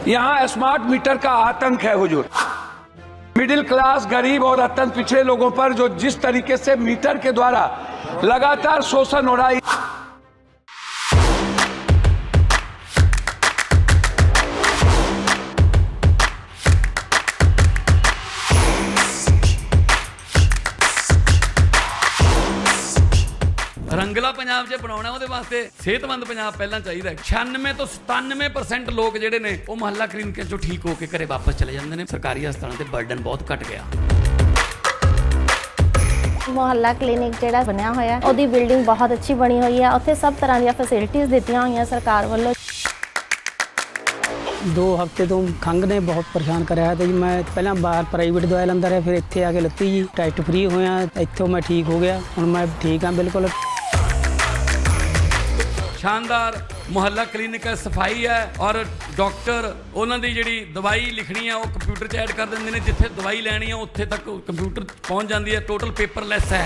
यहाँ smart meter का आतंक है हुजूर। मिडिल क्लास, गरीब और अत्यंत पिछड़े लोगों पर जो जिस तरीके से मीटर के द्वारा लगातार शोषण हो रहा है। रंगला पंजाब च बनाउणा ਉਹਦੇ ਵਾਸਤੇ ਸਿਹਤਮੰਦ ਪੰਜਾਬ ਪਹਿਲਾਂ ਚਾਹੀਦਾ ਹੈ। 96 ਤੋਂ 97% ਲੋਕ ਜਿਹੜੇ ਨੇ ਉਹ ਮੁਹੱਲਾ ਕਲੀਨਿਕਾਂ ਚੋਂ ਠੀਕ ਹੋ ਕੇ ਘਰੇ ਵਾਪਸ ਚਲੇ ਜਾਂਦੇ ਨੇ। ਸਰਕਾਰੀ ਹਸਪਤਾਲਾਂ ਤੇ ਬਰਡਨ ਬਹੁਤ ਘਟ ਗਿਆ। ਮੁਹੱਲਾ ਕਲੀਨਿਕ ਜਿਹੜਾ ਬਣਿਆ ਹੋਇਆ ਉਹਦੀ ਬਿਲਡਿੰਗ ਬਹੁਤ ਅੱਛੀ ਬਣੀ ਹੋਈ ਹੈ। ਉੱਥੇ ਸਭ ਤਰ੍ਹਾਂ ਦੀਆਂ ਫੈਸਿਲਿਟੀਆਂ ਦਿੱਤੀਆਂ ਹੋਈਆਂ ਸਰਕਾਰ ਵੱਲੋਂ। 2 ਹਫ਼ਤੇ ਤੋਂ ਖੰਘ ਨੇ ਬਹੁਤ ਪਰੇਸ਼ਾਨ ਕਰਿਆ ਹੈ ਤੇ ਜੀ ਮੈਂ ਪਹਿਲਾਂ ਬਾਹਰ ਪ੍ਰਾਈਵੇਟ ਦਵਾਈ ਲੈਂਦਾ ਰਿਹਾ, ਫਿਰ ਇੱਥੇ ਆ ਕੇ ਲੱਤੀ ਜੀ ਟੈਸਟ ਫ੍ਰੀ ਹੋਇਆ, ਇੱਥੋਂ ਮੈਂ ਠੀਕ ਹੋ ਗਿਆ। ਹੁਣ ਮੈਂ ਠੀਕ ਹਾਂ ਬਿਲਕੁਲ। शानदार मुहल्ला क्लीनिक है, सफाई है और डॉक्टर उन्होंने जी दवाई लिखनी है वो कंप्यूटर च ऐड कर देंगे ने। जिथे दवाई लैनी है उत्थे तक कंप्यूटर पहुँच जाती है। टोटल पेपरलैस है।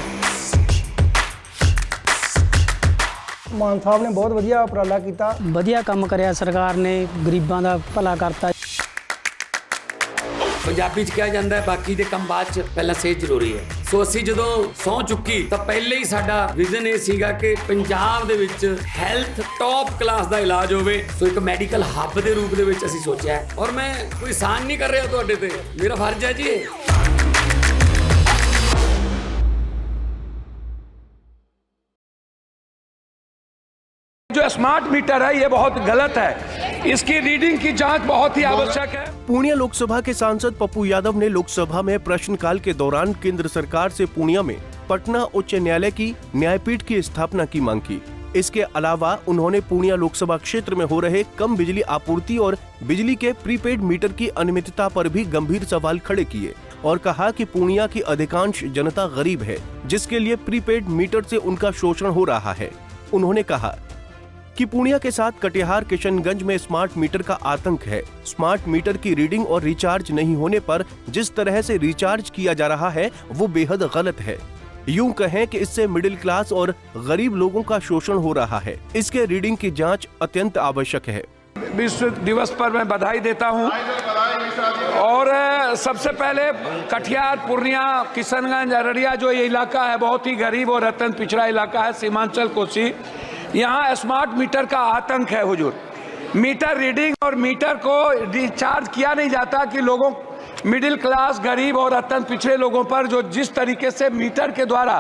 ਮਾਨ ਸਾਹਿਬ ਨੇ ਬਹੁਤ ਵਧੀਆ ਉਪਰਾਲਾ ਕੀਤਾ, ਵਧੀਆ ਕੰਮ ਕਰਿਆ ਸਰਕਾਰ ਨੇ, ਗਰੀਬਾਂ ਦਾ ਭਲਾ ਕਰਤਾ। पंजाबी च कहा जाता है बाकी दे कम बाद च पहला सेहत जरूरी है। सो असी जदों सौं चुकी तो पहले ही साडा विजन ये सीगा कि पंजाब दे विच हैल्थ टॉप क्लास दा इलाज होवे। सो एक मैडिकल हब दे रूप दे विच असी सोचा है और मैं कोई एहसान नहीं कर रहा तुहाडे ते, मेरा फर्ज है जी। जो स्मार्ट मीटर है ये बहुत गलत है। इसकी रीडिंग की जांच बहुत ही आवश्यक है। पूर्णिया लोकसभा के सांसद पप्पू यादव ने लोकसभा में प्रश्नकाल के दौरान केंद्र सरकार से पूर्णिया में पटना उच्च न्यायालय की न्यायपीठ की स्थापना की मांग की। इसके अलावा उन्होंने पूर्णिया लोकसभा क्षेत्र में हो रहे कम बिजली आपूर्ति और बिजली के प्रीपेड मीटर की अनियमितता पर भी गंभीर सवाल खड़े किए और कहा कि पूर्णिया की अधिकांश जनता गरीब है, जिसके लिए प्रीपेड मीटर से उनका शोषण हो रहा है। उन्होंने कहा कि पूर्णिया के साथ कटिहार किशनगंज में स्मार्ट मीटर का आतंक है। स्मार्ट मीटर की रीडिंग और रिचार्ज नहीं होने पर जिस तरह से रिचार्ज किया जा रहा है वो बेहद गलत है। यूं कहें कि इससे मिडिल क्लास और गरीब लोगों का शोषण हो रहा है। इसके रीडिंग की जांच अत्यंत आवश्यक है। विश्व दिवस पर मैं बधाई देता हूं और सबसे पहले कटिहार, पूर्णिया, किशनगंज, अररिया जो ये इलाका है बहुत ही गरीब और अत्यंत पिछड़ा इलाका है, सीमांचल कोसी। यहाँ स्मार्ट मीटर का आतंक है हुजूर। मीटर रीडिंग और मीटर को रिचार्ज किया नहीं जाता कि लोगों, मिडिल क्लास, गरीब और अत्यंत पिछड़े लोगों पर जो जिस तरीके से मीटर के द्वारा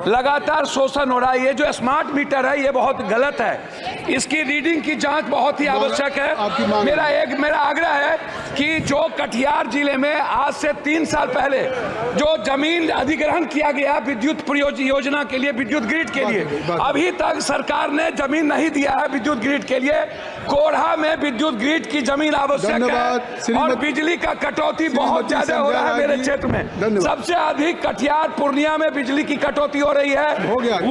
लगातार शोषण हो रहा है। ये जो स्मार्ट मीटर है ये बहुत गलत है। इसकी रीडिंग की जांच बहुत ही आवश्यक है। मेरा आग्रह है कि जो कटिहार जिले में आज से 3 साल पहले जो जमीन अधिग्रहण किया गया विद्युत योजना के लिए, विद्युत ग्रिड के लिए, अभी तक सरकार ने जमीन नहीं दिया है विद्युत ग्रिड के लिए। कोढ़ा में विद्युत ग्रिड की जमीन आवश्यक है और बिजली का कटौती बहुत ज्यादा हो रहा है मेरे क्षेत्र में। सबसे अधिक कटिहार, पूर्णिया में बिजली की कटौती हो रही है।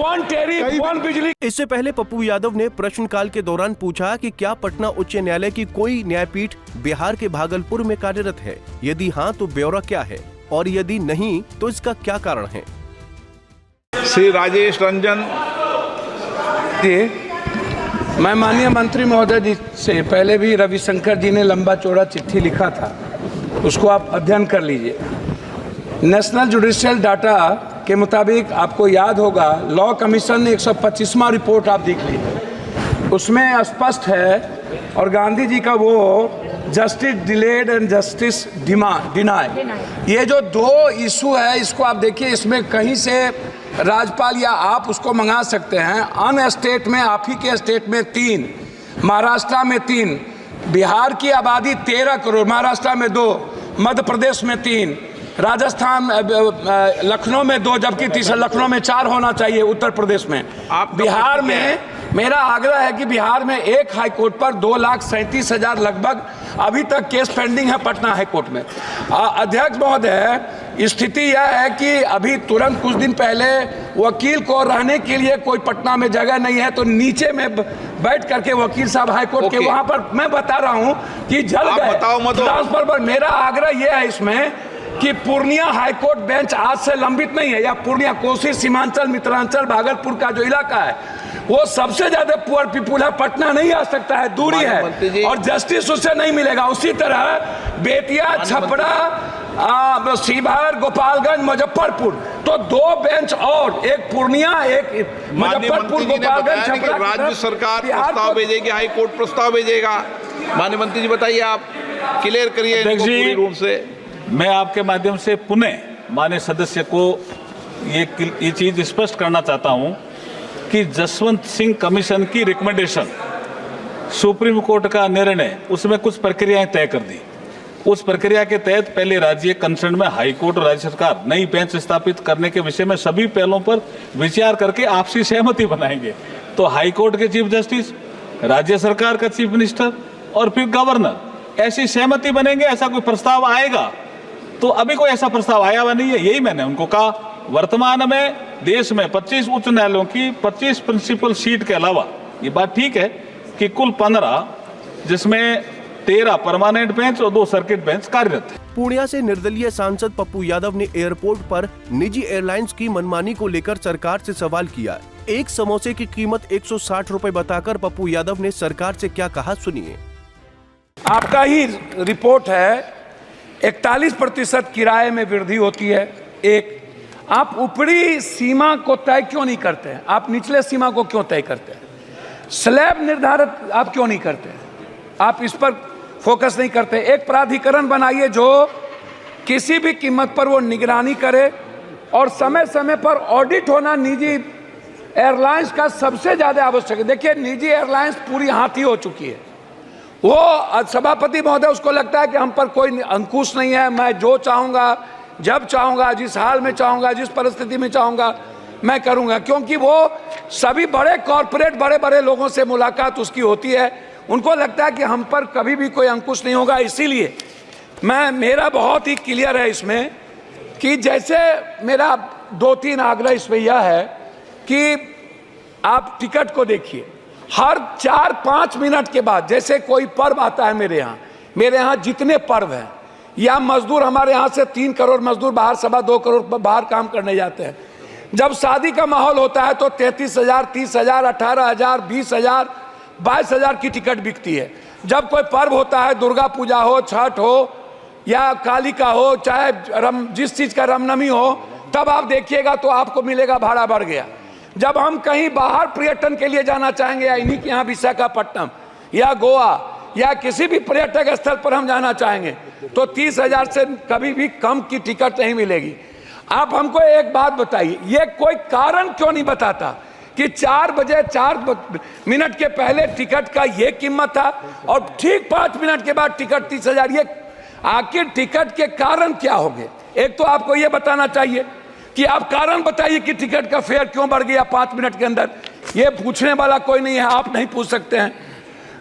1 टेरी 1 बिजली। इससे पहले पप्पू यादव ने प्रश्नकाल के दौरान पूछा कि क्या पटना उच्च न्यायालय की कोई न्यायपीठ बिहार के भागलपुर में कार्यरत है? यदि हाँ तो ब्यौरा क्या है और यदि नहीं तो इसका क्या कारण है? श्री राजेश रंजन जी, मैं माननीय मंत्री महोदय जी से पहले भी रविशंकर जी ने लंबा चौड़ा चिट्ठी लिखा था, उसको आप अध्ययन कर लीजिए। नेशनल जुडिशियल डाटा के मुताबिक आपको याद होगा लॉ कमीशन ने 125वां रिपोर्ट आप देख लीजिए, उसमें स्पष्ट है और गांधी जी का वो justice delayed and justice deny, ये जो 2 इशू है इसको आप देखिए। इसमें कहीं से राज्यपाल या आप उसको मंगा सकते हैं। अन स्टेट में, आप ही के स्टेट में 3, महाराष्ट्र में 3, बिहार की आबादी 13 करोड़, महाराष्ट्र में 2, मध्य प्रदेश में 3, राजस्थान, लखनऊ में 2, जबकि तीसरा लखनऊ में 4 होना चाहिए, उत्तर प्रदेश में। बिहार में मेरा आग्रह है कि बिहार में एक हाई कोर्ट पर 2,37,000 लगभग अभी तक केस पेंडिंग है पटना हाई कोर्ट में। अध्यक्ष महोदय, स्थिति यह है कि अभी तुरंत कुछ दिन पहले वकील को रहने के लिए कोई पटना में जगह नहीं है, तो नीचे में बैठ करके वकील साहब हाई कोर्ट के वहां पर, मैं बता रहा हूं कि जल गए ट्रांसफर पर। मेरा आग्रह यह है इसमें कि पूर्णिया हाईकोर्ट बेंच आज से लंबित नहीं है, या पूर्णिया, कोसी, सीमांचल, मिथिलांचल, भागलपुर का जो इलाका है वो सबसे ज्यादा पुअर पीपुल है, पटना नहीं आ सकता है, दूरी है और जस्टिस उससे नहीं मिलेगा। उसी तरह बेतिया, छपरा, सीभर, गोपालगंज, मुजफ्फरपुर, तो 2 बेंच और, एक पूर्णिया, एक मुजफ्फरपुर, गोपालगंज, छपरा। राज्य सरकार प्रस्ताव भेजेगी, हाई कोर्ट प्रस्ताव भेजेगा। माननीय मंत्री जी बताइए, आप क्लियर करिए पूरी रूप से। मैं आपके माध्यम से पुनः माननीय सदस्य को ये चीज स्पष्ट करना चाहता हूं कि जसवंत सिंह कमीशन की रिकमेंडेशन, सुप्रीम कोर्ट का निर्णय, उसमें कुछ प्रक्रियाएं तय कर दी। उस प्रक्रिया के तहत पहले राज्य कंसर्न में हाई कोर्ट और राज्य सरकार नई बेंच स्थापित करने के विषय में सभी पहलुओं पर विचार करके आपसी सहमति बनाएंगे। तो हाई कोर्ट के चीफ जस्टिस, राज्य सरकार का चीफ मिनिस्टर और फिर गवर्नर, ऐसी सहमति बनेंगे। ऐसा कोई प्रस्ताव आएगा तो अभी कोई ऐसा प्रस्ताव आया हुआ नहीं है, यही मैंने उनको कहा। वर्तमान में देश में 25 उच्च न्यायालयों की 25 प्रिंसिपल सीट के अलावा, ये बात ठीक है कि कुल 15, जिसमें 13 परमानेंट बेंच और 2 सर्किट बेंच कार्यरत है। पूर्णिया से निर्दलीय सांसद पप्पू यादव ने एयरपोर्ट पर निजी एयरलाइंस की मनमानी को लेकर सरकार से सवाल किया। एक समोसे की कीमत 160 रुपए बताकर पप्पू यादव ने सरकार से क्या कहा, सुनिए। आपका ही रिपोर्ट है, 41% किराए में वृद्धि होती है। एक, आप ऊपरी सीमा को तय क्यों नहीं करते हैं? आप निचले सीमा को क्यों तय करते हैं? स्लैब निर्धारित आप क्यों नहीं करते हैं? आप इस पर फोकस नहीं करते। एक प्राधिकरण बनाइए जो किसी भी कीमत पर वो निगरानी करे, और समय समय पर ऑडिट होना निजी एयरलाइंस का सबसे ज्यादा आवश्यक है। देखिए, निजी एयरलाइंस पूरी हाथी हो चुकी है। वो सभापति महोदय, उसको लगता है कि हम पर कोई अंकुश नहीं है, मैं जो चाहूंगा, जब चाहूंगा, जिस हाल में चाहूंगा, जिस परिस्थिति में चाहूंगा मैं करूंगा, क्योंकि वो सभी बड़े कॉरपोरेट, बड़े बड़े लोगों से मुलाकात उसकी होती है। उनको लगता है कि हम पर कभी भी कोई अंकुश नहीं होगा। इसीलिए मेरा बहुत ही क्लियर है इसमें कि जैसे मेरा 2-3 आग्रह इसमें यह है कि आप टिकट को देखिए, हर 4-5 मिनट के बाद, जैसे कोई पर्व आता है मेरे यहाँ जितने पर्व हैं, या मजदूर हमारे यहाँ से 3 करोड़ मजदूर बाहर, 2.25 करोड़ बाहर काम करने जाते हैं। जब शादी का माहौल होता है तो 33,000, 30,000, 18,000, 20,000, 22,000 की टिकट बिकती है। जब कोई पर्व होता है, दुर्गा पूजा हो, छठ हो या काली का हो, चाहे जिस चीज़ का रामनवमी हो, तब आप देखिएगा तो आपको मिलेगा भाड़ा बढ़ गया। जब हम कहीं बाहर पर्यटन के लिए जाना चाहेंगे, या इन्हीं के यहाँ विशाखापट्टनम या गोवा या किसी भी पर्यटक स्थल पर हम जाना चाहेंगे, तो 30,000 से कभी भी कम की टिकट नहीं मिलेगी। आप हमको एक बात बताइए, ये कोई कारण क्यों नहीं बताता कि 4 बजे 4 मिनट के पहले टिकट का ये कीमत था और ठीक 5 मिनट के बाद टिकट 30,000? ये आखिर टिकट के कारण क्या होंगे? एक तो आपको ये बताना चाहिए कि आप कारण बताइए कि टिकट का फेयर क्यों बढ़ गया 5 मिनट के अंदर। ये पूछने वाला कोई नहीं है, आप नहीं पूछ सकते हैं।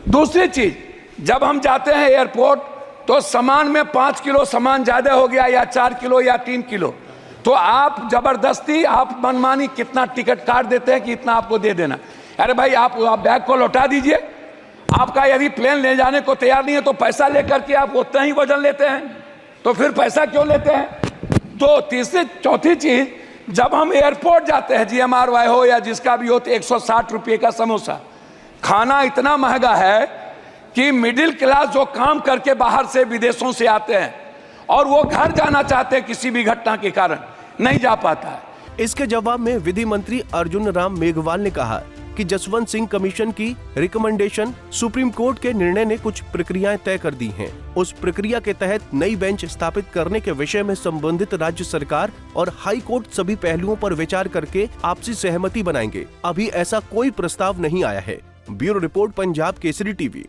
दूसरी चीज, जब हम जाते हैं एयरपोर्ट तो सामान में 5 किलो सामान ज्यादा हो गया, या 4 किलो या 3 किलो, तो आप जबरदस्ती, आप मनमानी कितना टिकट काट देते हैं कि इतना आपको दे देना। अरे भाई, आप बैग को लौटा दीजिए। आपका यदि प्लेन ले जाने को तैयार नहीं है तो पैसा लेकर के आप उतना ही वजन लेते हैं, तो फिर पैसा क्यों लेते हैं? तो चौथी चीज, जब हम एयरपोर्ट जाते हैं, GMRY हो या जिसका भी हो, तो 160 रुपये का समोसा। खाना इतना महंगा है कि मिडिल क्लास जो काम करके बाहर से, विदेशों से आते हैं और वो घर जाना चाहते हैं, किसी भी घटना के कारण नहीं जा पाता है। इसके जवाब में विधि मंत्री अर्जुन राम मेघवाल ने कहा कि जसवंत सिंह कमीशन की रिकमेंडेशन, सुप्रीम कोर्ट के निर्णय ने कुछ प्रक्रियाएं तय कर दी हैं। उस प्रक्रिया के तहत नई बेंच स्थापित करने के विषय में संबंधित राज्य सरकार और हाई कोर्ट सभी पहलुओं पर विचार करके आपसी सहमति बनाएंगे। अभी ऐसा कोई प्रस्ताव नहीं आया है। Bureau report, Punjab Kesari TV.